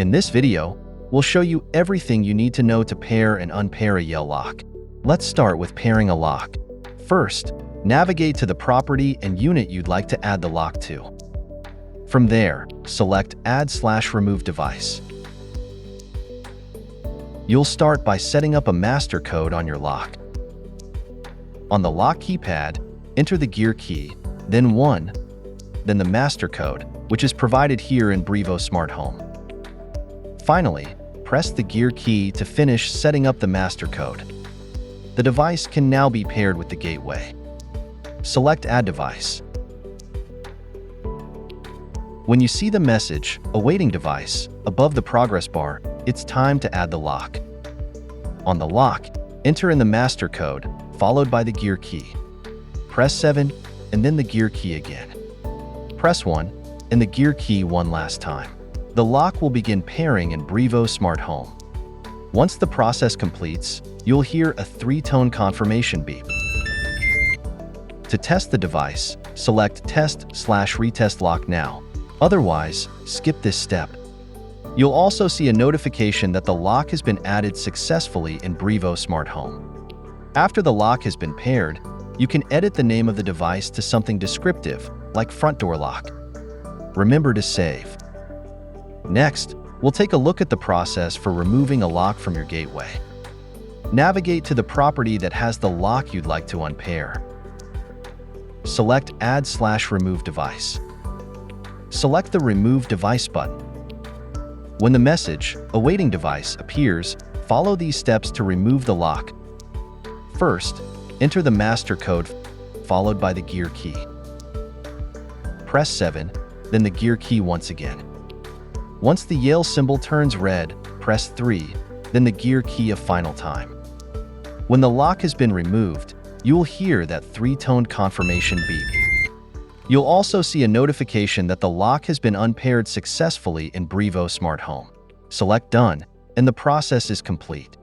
In this video, we'll show you everything you need to know to pair and unpair a Yale lock. Let's start with pairing a lock. First, navigate to the property and unit you'd like to add the lock to. From there, select Add/Remove Device. You'll start by setting up a master code on your lock. On the lock keypad, enter the gear key, then 1, then the master code, which is provided here in Brivo Smart Home. Finally, press the gear key to finish setting up the master code. The device can now be paired with the gateway. Select Add Device. When you see the message, Awaiting Device, above the progress bar, it's time to add the lock. On the lock, enter in the master code, followed by the gear key. Press 7, and then the gear key again. Press 1, and the gear key one last time. The lock will begin pairing in Brivo Smart Home. Once the process completes, you'll hear a 3-tone confirmation beep. To test the device, select Test/Retest Lock now. Otherwise, skip this step. You'll also see a notification that the lock has been added successfully in Brivo Smart Home. After the lock has been paired, you can edit the name of the device to something descriptive, like front door lock. Remember to save. Next, we'll take a look at the process for removing a lock from your gateway. Navigate to the property that has the lock you'd like to unpair. Select Add/Remove Device. Select the Remove Device button. When the message, Awaiting Device, appears, follow these steps to remove the lock. First, enter the master code, followed by the gear key. Press 7, then the gear key once again. Once the Yale symbol turns red, press 3, then the gear key a final time. When the lock has been removed, you will hear that 3-toned confirmation beep. You'll also see a notification that the lock has been unpaired successfully in Brivo Smart Home. Select Done, and the process is complete.